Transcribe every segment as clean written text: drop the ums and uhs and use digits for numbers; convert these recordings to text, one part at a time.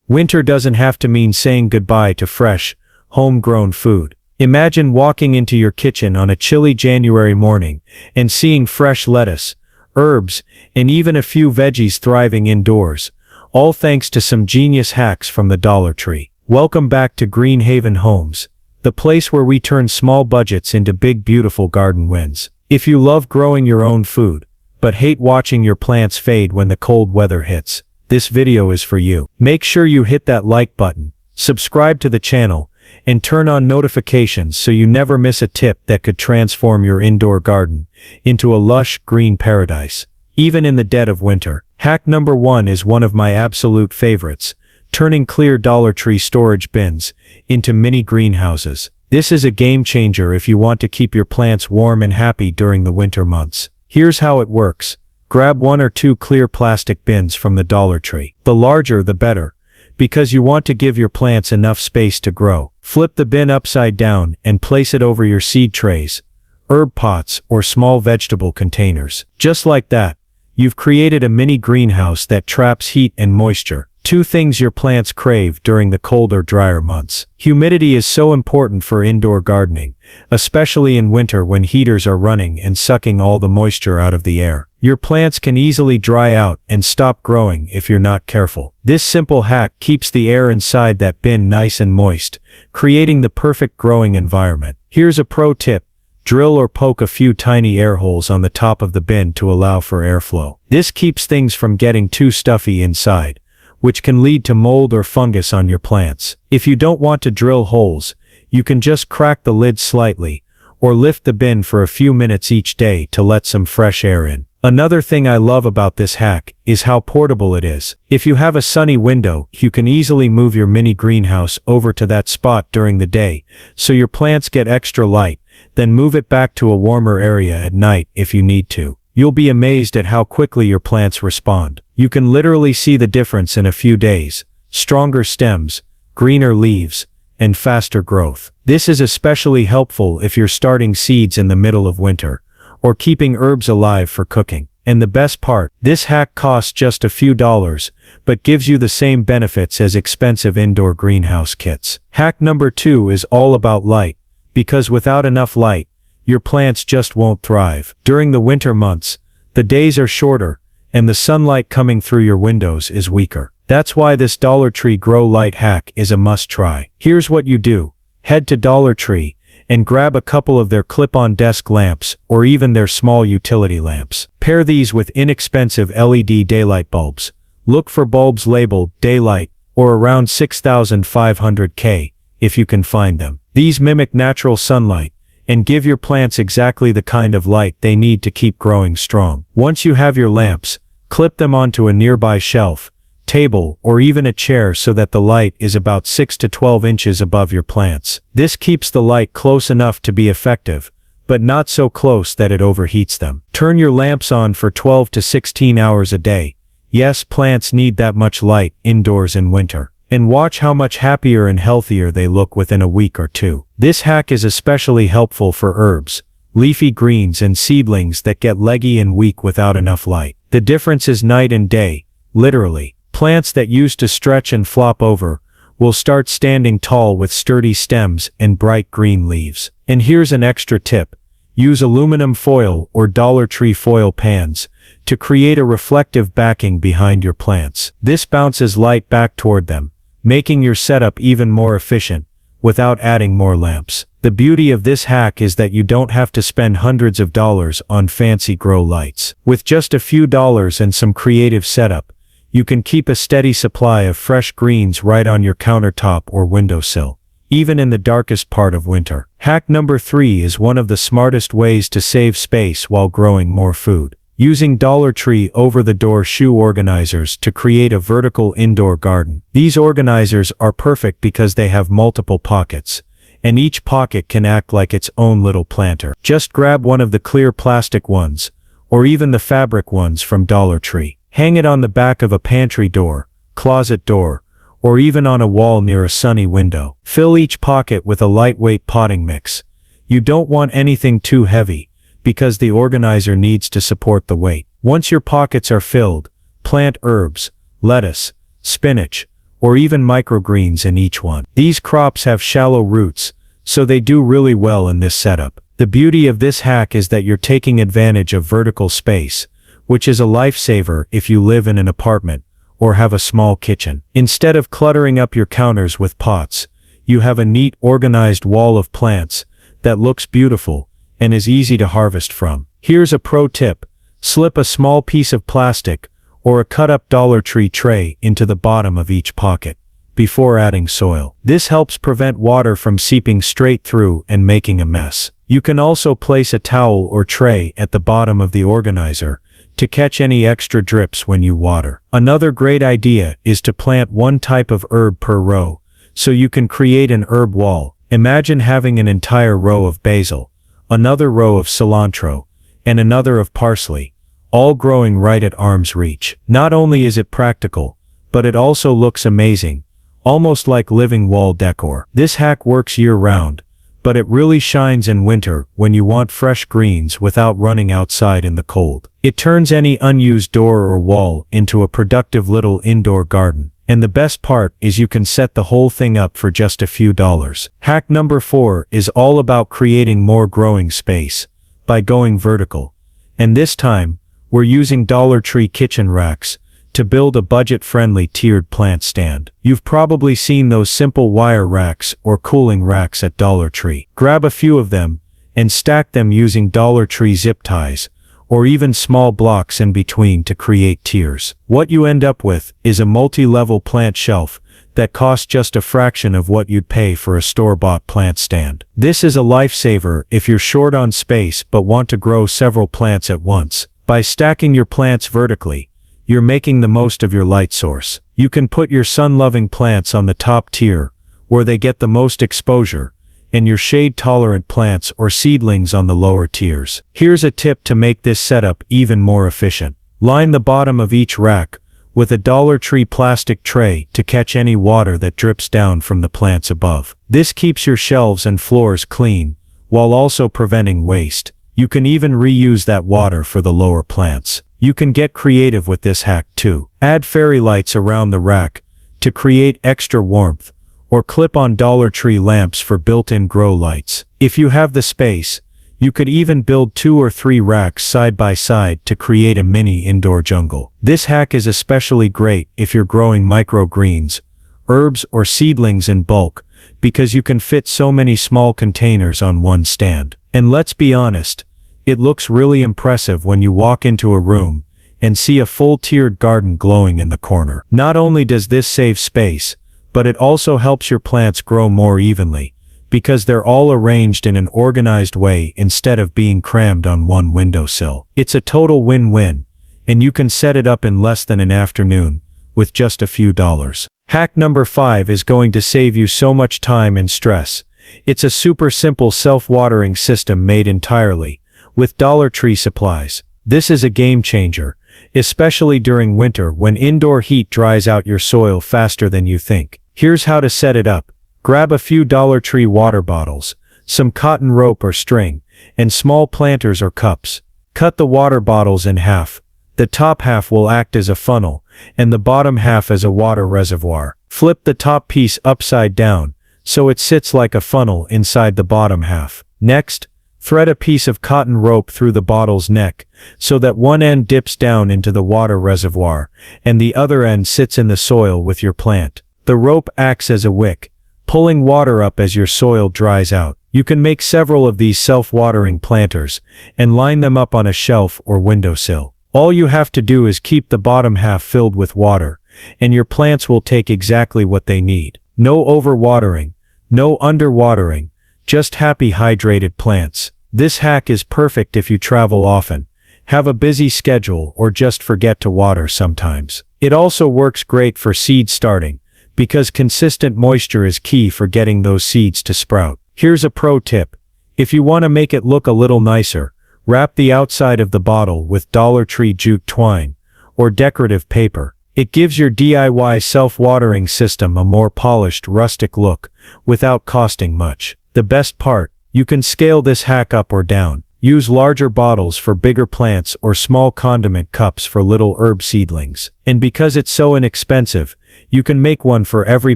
Winter doesn't have to mean saying goodbye to fresh, homegrown food. Imagine walking into your kitchen on a chilly January morning and seeing fresh lettuce, herbs, and even a few veggies thriving indoors, all thanks to some genius hacks from the Dollar Tree. Welcome back to Green Haven Homes, the place where we turn small budgets into big beautiful garden wins. If you love growing your own food, but hate watching your plants fade when the cold weather hits, this video is for you. Make sure you hit that like button, subscribe to the channel, and turn on notifications so you never miss a tip that could transform your indoor garden into a lush green paradise, even in the dead of winter. Hack number 1 is one of my absolute favorites, turning clear Dollar Tree storage bins into mini greenhouses. This is a game changer if you want to keep your plants warm and happy during the winter months. Here's how it works. Grab 1 or 2 clear plastic bins from the Dollar Tree. The larger the better, because you want to give your plants enough space to grow. Flip the bin upside down and place it over your seed trays, herb pots, or small vegetable containers. Just like that, you've created a mini greenhouse that traps heat and moisture, 2 things your plants crave during the colder, drier months. Humidity is so important for indoor gardening, especially in winter when heaters are running and sucking all the moisture out of the air. Your plants can easily dry out and stop growing if you're not careful. This simple hack keeps the air inside that bin nice and moist, creating the perfect growing environment. Here's a pro tip. Drill or poke a few tiny air holes on the top of the bin to allow for airflow. This keeps things from getting too stuffy inside, which can lead to mold or fungus on your plants. If you don't want to drill holes, you can just crack the lid slightly, or lift the bin for a few minutes each day to let some fresh air in. Another thing I love about this hack is how portable it is. If you have a sunny window, you can easily move your mini greenhouse over to that spot during the day, so your plants get extra light, then move it back to a warmer area at night if you need to. You'll be amazed at how quickly your plants respond. You can literally see the difference in a few days: stronger stems, greener leaves, and faster growth. This is especially helpful if you're starting seeds in the middle of winter, or keeping herbs alive for cooking. And the best part, this hack costs just a few dollars, but gives you the same benefits as expensive indoor greenhouse kits. Hack number 2 is all about light, because without enough light, your plants just won't thrive. During the winter months, the days are shorter, and the sunlight coming through your windows is weaker. That's why this Dollar Tree grow light hack is a must-try. Here's what you do. Head to Dollar Tree and grab a couple of their clip-on desk lamps or even their small utility lamps. Pair these with inexpensive LED daylight bulbs. Look for bulbs labeled daylight or around 6,500 K if you can find them. These mimic natural sunlight and give your plants exactly the kind of light they need to keep growing strong. Once you have your lamps, clip them onto a nearby shelf, table, or even a chair so that the light is about 6 to 12 inches above your plants. This keeps the light close enough to be effective, but not so close that it overheats them. Turn your lamps on for 12 to 16 hours a day. Yes, plants need that much light indoors in winter. And watch how much happier and healthier they look within a week or 2. This hack is especially helpful for herbs, leafy greens, and seedlings that get leggy and weak without enough light. The difference is night and day, literally. Plants that used to stretch and flop over will start standing tall with sturdy stems and bright green leaves. And here's an extra tip. Use aluminum foil or Dollar Tree foil pans to create a reflective backing behind your plants. This bounces light back toward them, making your setup even more efficient without adding more lamps. The beauty of this hack is that you don't have to spend hundreds of dollars on fancy grow lights. With just a few dollars and some creative setup, you can keep a steady supply of fresh greens right on your countertop or windowsill, even in the darkest part of winter. Hack number 3 is one of the smartest ways to save space while growing more food. Using Dollar Tree over-the-door shoe organizers to create a vertical indoor garden. These organizers are perfect because they have multiple pockets, and each pocket can act like its own little planter. Just grab one of the clear plastic ones, or even the fabric ones from Dollar Tree. Hang it on the back of a pantry door, closet door, or even on a wall near a sunny window. Fill each pocket with a lightweight potting mix. You don't want anything too heavy, because the organizer needs to support the weight. Once your pockets are filled, plant herbs, lettuce, spinach, or even microgreens in each one. These crops have shallow roots, so they do really well in this setup. The beauty of this hack is that you're taking advantage of vertical space, which is a lifesaver if you live in an apartment or have a small kitchen. Instead of cluttering up your counters with pots, you have a neat organized wall of plants that looks beautiful and is easy to harvest from. Here's a pro tip: slip a small piece of plastic or a cut-up Dollar Tree tray into the bottom of each pocket before adding soil. This helps prevent water from seeping straight through and making a mess. You can also place a towel or tray at the bottom of the organizer to catch any extra drips when you water. Another great idea is to plant one type of herb per row, so you can create an herb wall. Imagine having an entire row of basil, another row of cilantro, and another of parsley, all growing right at arm's reach. Not only is it practical, but it also looks amazing, almost like living wall decor. This hack works year-round, but it really shines in winter when you want fresh greens without running outside in the cold. It turns any unused door or wall into a productive little indoor garden. And the best part is you can set the whole thing up for just a few dollars. Hack number 4 is all about creating more growing space by going vertical. And this time, we're using Dollar Tree kitchen racks to build a budget-friendly tiered plant stand. You've probably seen those simple wire racks or cooling racks at Dollar Tree. Grab a few of them and stack them using Dollar Tree zip ties, or even small blocks in between to create tiers. What you end up with is a multi-level plant shelf that costs just a fraction of what you'd pay for a store-bought plant stand. This is a lifesaver if you're short on space but want to grow several plants at once. By stacking your plants vertically, you're making the most of your light source. You can put your sun-loving plants on the top tier, where they get the most exposure, and your shade-tolerant plants or seedlings on the lower tiers. Here's a tip to make this setup even more efficient. Line the bottom of each rack with a Dollar Tree plastic tray to catch any water that drips down from the plants above. This keeps your shelves and floors clean, while also preventing waste. You can even reuse that water for the lower plants. You can get creative with this hack too. Add fairy lights around the rack to create extra warmth, or clip on Dollar Tree lamps for built-in grow lights. If you have the space, you could even build 2 or 3 racks side by side to create a mini indoor jungle. This hack is especially great if you're growing microgreens, herbs or seedlings in bulk, because you can fit so many small containers on one stand. And let's be honest, it looks really impressive when you walk into a room and see a full tiered garden glowing in the corner. Not only does this save space, but it also helps your plants grow more evenly, because they're all arranged in an organized way instead of being crammed on one windowsill. It's a total win-win, and you can set it up in less than an afternoon, with just a few dollars. Hack number 5 is going to save you so much time and stress. It's a super simple self-watering system made entirely with Dollar Tree supplies. This is a game changer, especially during winter when indoor heat dries out your soil faster than you think. Here's how to set it up. Grab a few Dollar Tree water bottles, some cotton rope or string, and small planters or cups. Cut the water bottles in half. The top half will act as a funnel, and the bottom half as a water reservoir. Flip the top piece upside down, so it sits like a funnel inside the bottom half. Next, thread a piece of cotton rope through the bottle's neck, so that one end dips down into the water reservoir, and the other end sits in the soil with your plant. The rope acts as a wick, pulling water up as your soil dries out. You can make several of these self-watering planters, and line them up on a shelf or windowsill. All you have to do is keep the bottom half filled with water, and your plants will take exactly what they need. No overwatering, no underwatering, just happy hydrated plants. This hack is perfect if you travel often, have a busy schedule, or just forget to water sometimes. It also works great for seed starting, because consistent moisture is key for getting those seeds to sprout. Here's a pro tip. If you want to make it look a little nicer, wrap the outside of the bottle with Dollar Tree jute twine or decorative paper. It gives your DIY self-watering system a more polished, rustic look without costing much. The best part, you can scale this hack up or down. Use larger bottles for bigger plants or small condiment cups for little herb seedlings. And because it's so inexpensive, You can make one for every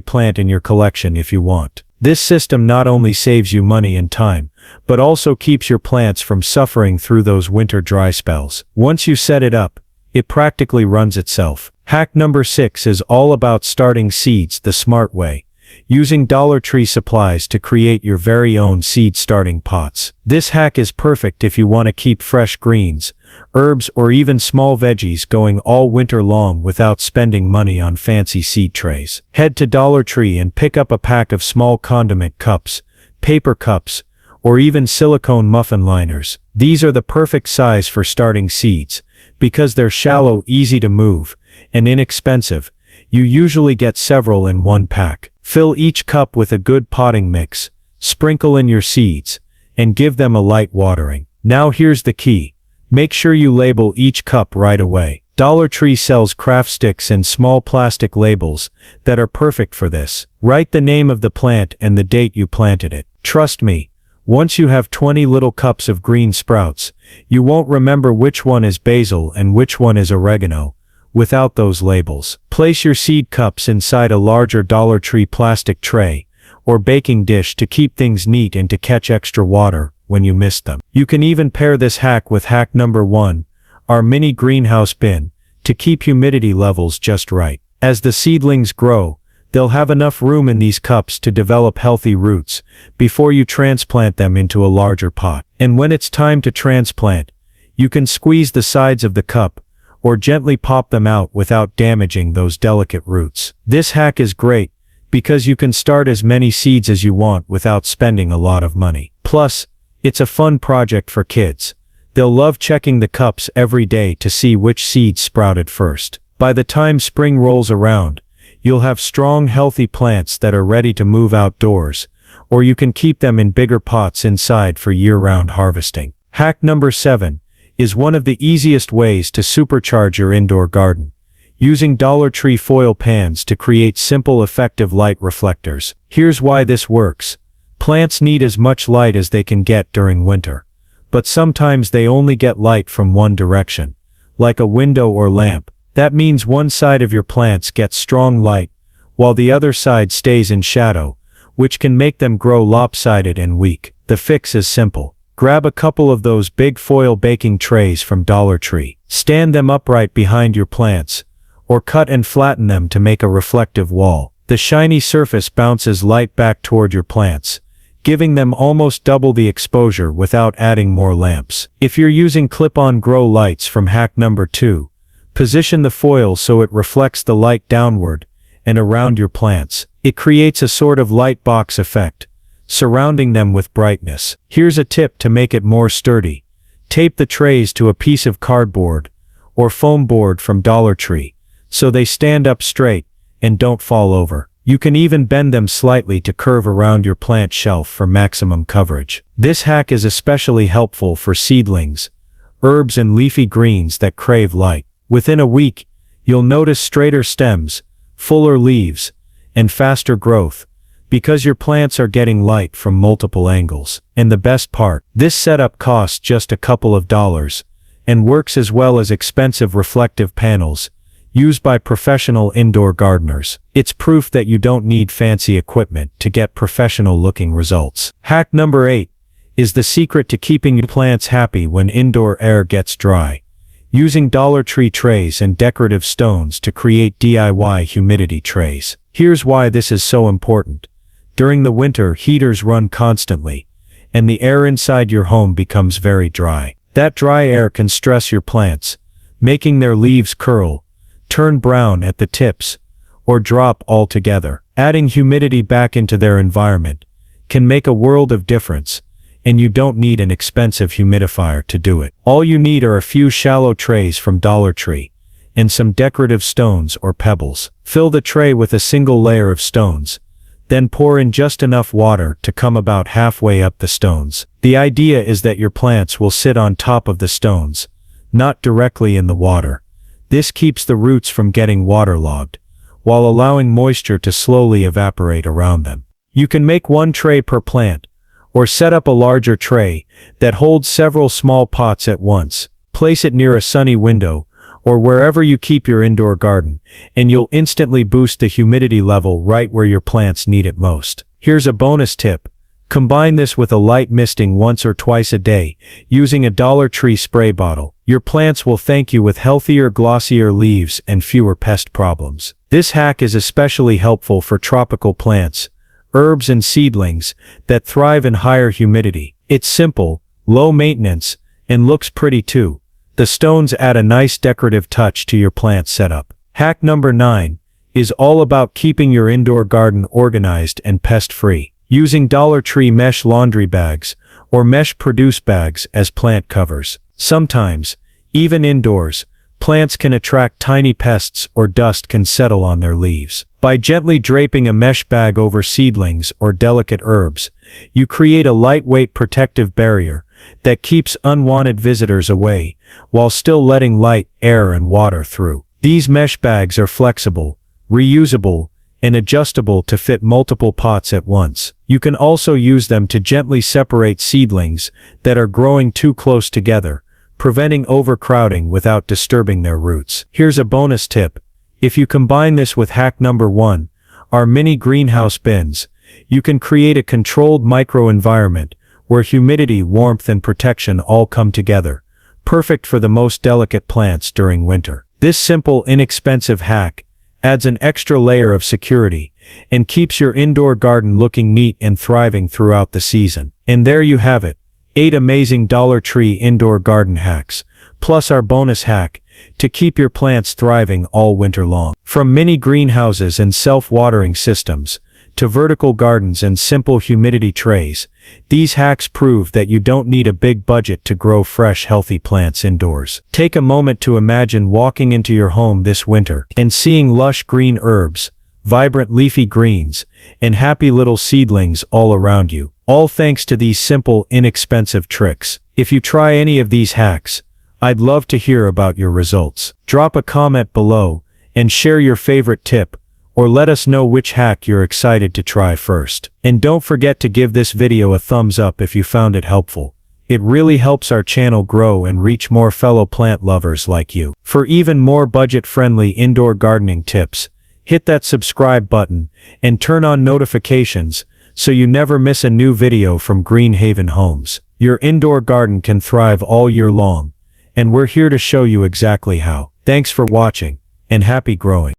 plant in your collection if you want. This system not only saves you money and time, but also keeps your plants from suffering through those winter dry spells. Once you set it up, it practically runs itself. Hack number 6 is all about starting seeds the smart way, using Dollar Tree supplies to create your very own seed starting pots. This hack is perfect if you want to keep fresh greens, herbs, or even small veggies going all winter long without spending money on fancy seed trays. Head to Dollar Tree and pick up a pack of small condiment cups, paper cups, or even silicone muffin liners. These are the perfect size for starting seeds, because they're shallow, easy to move, and inexpensive. You usually get several in one pack. Fill each cup with a good potting mix, sprinkle in your seeds, and give them a light watering. Now here's the key. Make sure you label each cup right away. Dollar Tree sells craft sticks and small plastic labels that are perfect for this. Write the name of the plant and the date you planted it. Trust me, once you have 20 little cups of green sprouts, you won't remember which one is basil and which one is oregano without those labels. Place your seed cups inside a larger Dollar Tree plastic tray or baking dish to keep things neat and to catch extra water when you miss them. You can even pair this hack with hack number 1, our mini greenhouse bin, to keep humidity levels just right. As the seedlings grow, they'll have enough room in these cups to develop healthy roots before you transplant them into a larger pot. And when it's time to transplant, you can squeeze the sides of the cup or gently pop them out without damaging those delicate roots. This hack is great because you can start as many seeds as you want without spending a lot of money. Plus, it's a fun project for kids. They'll love checking the cups every day to see which seeds sprouted first. By the time spring rolls around, you'll have strong, healthy plants that are ready to move outdoors, or you can keep them in bigger pots inside for year-round harvesting. Hack number 7 is one of the easiest ways to supercharge your indoor garden, using Dollar Tree foil pans to create simple, effective light reflectors. Here's why this works. Plants need as much light as they can get during winter, but sometimes they only get light from one direction, like a window or lamp. That means one side of your plants gets strong light, while the other side stays in shadow, which can make them grow lopsided and weak. The fix is simple. Grab a couple of those big foil baking trays from Dollar Tree. Stand them upright behind your plants, or cut and flatten them to make a reflective wall. The shiny surface bounces light back toward your plants, giving them almost double the exposure without adding more lamps. If you're using clip-on grow lights from hack number 2, position the foil so it reflects the light downward and around your plants. It creates a sort of light box effect, surrounding them with brightness. Here's a tip to make it more sturdy. Tape the trays to a piece of cardboard or foam board from Dollar Tree, so they stand up straight and don't fall over. You can even bend them slightly to curve around your plant shelf for maximum coverage. This hack is especially helpful for seedlings, herbs, and leafy greens that crave light. Within a week, you'll notice straighter stems, fuller leaves, and faster growth, because your plants are getting light from multiple angles. And the best part, this setup costs just a couple of dollars, and works as well as expensive reflective panels, used by professional indoor gardeners. It's proof that you don't need fancy equipment to get professional-looking results. Hack number 8 is the secret to keeping your plants happy when indoor air gets dry, using Dollar Tree trays and decorative stones to create DIY humidity trays. Here's why this is so important. During the winter, heaters run constantly, and the air inside your home becomes very dry. That dry air can stress your plants, making their leaves curl, turn brown at the tips, or drop altogether. Adding humidity back into their environment can make a world of difference, and you don't need an expensive humidifier to do it. All you need are a few shallow trays from Dollar Tree, and some decorative stones or pebbles. Fill the tray with a single layer of stones, then pour in just enough water to come about halfway up the stones. The idea is that your plants will sit on top of the stones, not directly in the water. This keeps the roots from getting waterlogged, while allowing moisture to slowly evaporate around them. You can make one tray per plant, or set up a larger tray that holds several small pots at once. Place it near a sunny window, or wherever you keep your indoor garden, and you'll instantly boost the humidity level right where your plants need it most. Here's a bonus tip. Combine this with a light misting once or twice a day, using a Dollar Tree spray bottle. Your plants will thank you with healthier, glossier leaves and fewer pest problems. This hack is especially helpful for tropical plants, herbs and seedlings that thrive in higher humidity. It's simple, low maintenance, and looks pretty too. The stones add a nice decorative touch to your plant setup. Hack number 9 is all about keeping your indoor garden organized and pest-free. Using Dollar Tree mesh laundry bags or mesh produce bags as plant covers. Sometimes, even indoors, plants can attract tiny pests or dust can settle on their leaves. By gently draping a mesh bag over seedlings or delicate herbs, you create a lightweight protective barrier that keeps unwanted visitors away while still letting light, air, and water through. These mesh bags are flexible, reusable, and adjustable to fit multiple pots at once. You can also use them to gently separate seedlings that are growing too close together, preventing overcrowding without disturbing their roots. Here's a bonus tip. If you combine this with hack number 1, our mini greenhouse bins, you can create a controlled microenvironment where humidity, warmth, and protection all come together, perfect for the most delicate plants during winter. This simple, inexpensive hack adds an extra layer of security and keeps your indoor garden looking neat and thriving throughout the season. And there you have it, 8 amazing Dollar Tree indoor garden hacks, plus our bonus hack to keep your plants thriving all winter long. From mini greenhouses and self-watering systems to vertical gardens and simple humidity trays, these hacks prove that you don't need a big budget to grow fresh, healthy plants indoors. Take a moment to imagine walking into your home this winter and seeing lush green herbs, vibrant leafy greens, and happy little seedlings all around you, all thanks to these simple, inexpensive tricks. If you try any of these hacks, I'd love to hear about your results. Drop a comment below and share your favorite tip, or let us know which hack you're excited to try first. And don't forget to give this video a thumbs up if you found it helpful. It really helps our channel grow and reach more fellow plant lovers like you. For even more budget-friendly indoor gardening tips, hit that subscribe button and turn on notifications so you never miss a new video from Green Haven Homes. Your indoor garden can thrive all year long, and we're here to show you exactly how. Thanks for watching, and happy growing.